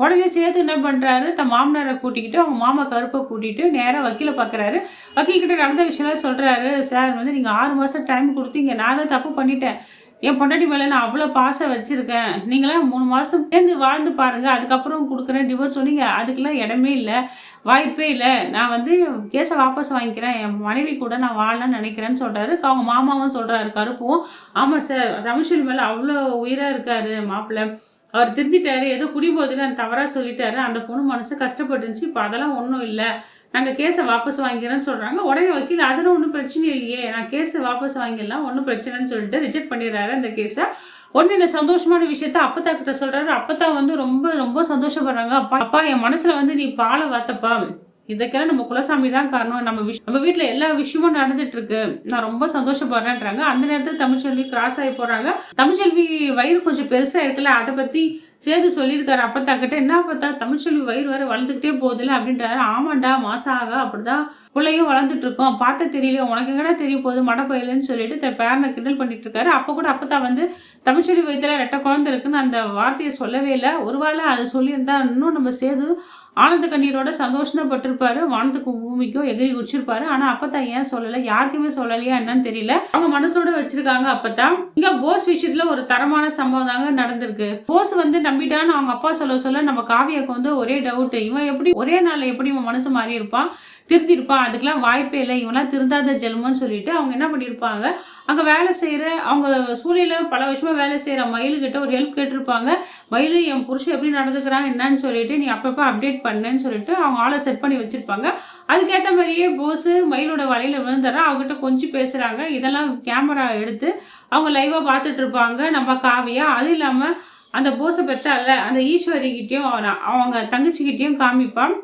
உடனே சேது என்ன பண்ணுறாரு, தன் மாமனாரை கூட்டிக்கிட்டு அவங்க மாமா கருப்பை கூட்டிகிட்டு நேராக வக்கீலை பார்க்குறாரு. வக்கீல்கிட்ட நடந்த விஷயம்லாம் சொல்கிறாரு. சார் வந்து நீங்கள் 6 மாதம் டைம் கொடுத்தீங்க, நான் தான் தப்பு பண்ணிட்டேன். என் பொண்டாட்டி மேலே நான் அவ்வளோ பாசம் வச்சுருக்கேன். நீங்களாம் 3 மாதம் சேர்ந்து வாழ்ந்து பாருங்கள், அதுக்கப்புறம் கொடுக்குறேன் டிவோர்ஸ் சொன்னீங்க. அதுக்கெல்லாம் இடமே இல்லை, வாய்ப்பே இல்லை. நான் வந்து கேஸை வாபஸ் வாங்கிக்கிறேன், என் மனைவி கூட நான் வாழலாம்னு நினைக்கிறேன்னு சொல்கிறாரு. அவங்க மாமாவும் சொல்கிறாரு கருப்பும், ஆமாம் சார் தமிழ்ச்செல்வி மேலே அவ்வளோ உயிராக இருக்காரு மாப்பிள்ளை, அவர் திருந்திட்டாரு, ஏதோ குடிபோதில் நான் தவறாக சொல்லிட்டாரு, அந்த பொண்ணு மனசு கஷ்டப்பட்டுருந்துச்சு, இப்போ அதெல்லாம் ஒன்றும் இல்லை, நாங்கள் கேஸை வாபஸ் வாங்கிக்கிறேன்னு சொல்கிறாங்க. உடனே வக்கீல் அதில் ஒன்றும் பிரச்சனை இல்லையே, நான் கேஸை வாபஸ் வாங்கிடலாம், ஒன்றும் பிரச்சனைன்னு சொல்லிட்டு ரிஜெக்ட் பண்ணிடுறாரு அந்த கேஸை. உடனே இந்த சந்தோஷமான விஷயத்த அப்பத்தா கிட்ட சொல்கிறாரு. அப்பத்தா வந்து ரொம்ப ரொம்ப சந்தோஷப்படுறாங்க. அப்பா என் மனசில் வந்து நீ பாலை வாத்தப்பா, இதுக்கெல்லாம் நம்ம குலசாமி தான் காரணம், நம்ம வீட்டில் எல்லா விஷயமும் நடந்துட்டு இருக்கு, நான் ரொம்ப சந்தோஷப்படுறேன்றாங்க. அந்த நேரத்தில் தமிழ்ச்செல்வி கிராஸ் ஆகி போகிறாங்க. தமிழ்ச்செல்வி வயிறு கொஞ்சம் பெருசாக இருக்குல்ல, அதை பற்றி சேது சொல்லியிருக்காரு அப்பத்தா கிட்ட. என்ன பார்த்தா தமிழ்ச்செல்வி வயிறு வேற வளர்ந்துக்கிட்டே போகுதுல்ல அப்படின்றாரு. ஆமாண்டா மாசம் ஆக அப்படிதான் பிள்ளையும் வளர்ந்துட்டு இருக்கோம், பார்த்த தெரியல, உனக்கு எங்கடா தெரிய போகுது மடப்பயிலன்னு சொல்லிட்டு தன் பேரனை கிண்டல் பண்ணிட்டு இருக்காரு. அப்போ கூட அப்பத்தா வந்து தமிழ்ச்செல்வி வயிற்றுல 2 குழந்தை இருக்குன்னு அந்த வார்த்தையை சொல்லவே இல்லை. ஒருவேளை அதை சொல்லியிருந்தா இன்னும் நம்ம சேது ஆனந்த கண்ணீரோட சந்தோஷப்பட்டிருப்பாரு, வானத்துக்கு பூமிக்கும் எகிரி குச்சிருப்பாரு. ஆனா அப்பத்தா ஏன் சொல்லலை, யாருக்குமே சொல்லலையா என்னன்னு தெரியல. அவங்க மனசோட வச்சிருக்காங்க அப்பத்தா. இங்க போஸ் விஷயத்துல ஒரு தரமான சம்பவம் தாங்க நடந்திருக்கு. போஸ் வந்து நம்பிட்டான்னு அவங்க அப்பா சொல்ல நம்ம காவியாக்கு வந்து ஒரே டவுட், இவன் எப்படி ஒரே நாள்ல எப்படி இவன் மனசு மாறி இருப்பான், திருந்திருப்பான், அதுக்கெல்லாம் வாய்ப்பே இல்லை, இவெல்லாம் திருந்தாத ஜென்மன்னு சொல்லிட்டு அவங்க என்ன பண்ணியிருப்பாங்க, அங்கே வேலை செய்கிற அவங்க சூழ்நிலையில் பல வருஷமா வேலை செய்கிற மயிலுக்கிட்ட ஒரு ஹெல்ப் கேட்டிருப்பாங்க. மயில் என் புருஷன் எப்படி நடந்துக்கிறாங்க என்னன்னு சொல்லிட்டு நீ அப்பப்போ அப்டேட் பண்ணுன்னு சொல்லிட்டு அவங்க ஆளை செட் பண்ணி வச்சிருப்பாங்க. அதுக்கேற்ற மாதிரியே போஸ் மயிலோட வலையில விழுந்துடுறா. அவங்ககிட்ட கொஞ்சம் பேசுகிறாங்க. இதெல்லாம் கேமரா எடுத்து அவங்க லைவாக பார்த்துட்டு இருப்பாங்க நம்ம காவியா. அது இல்லாமல் அந்த போஸை பெற்றால அந்த ஈஸ்வரிக்கிட்டையும் அவங்க தங்கச்சிக்கிட்டையும் காமிப்பான்.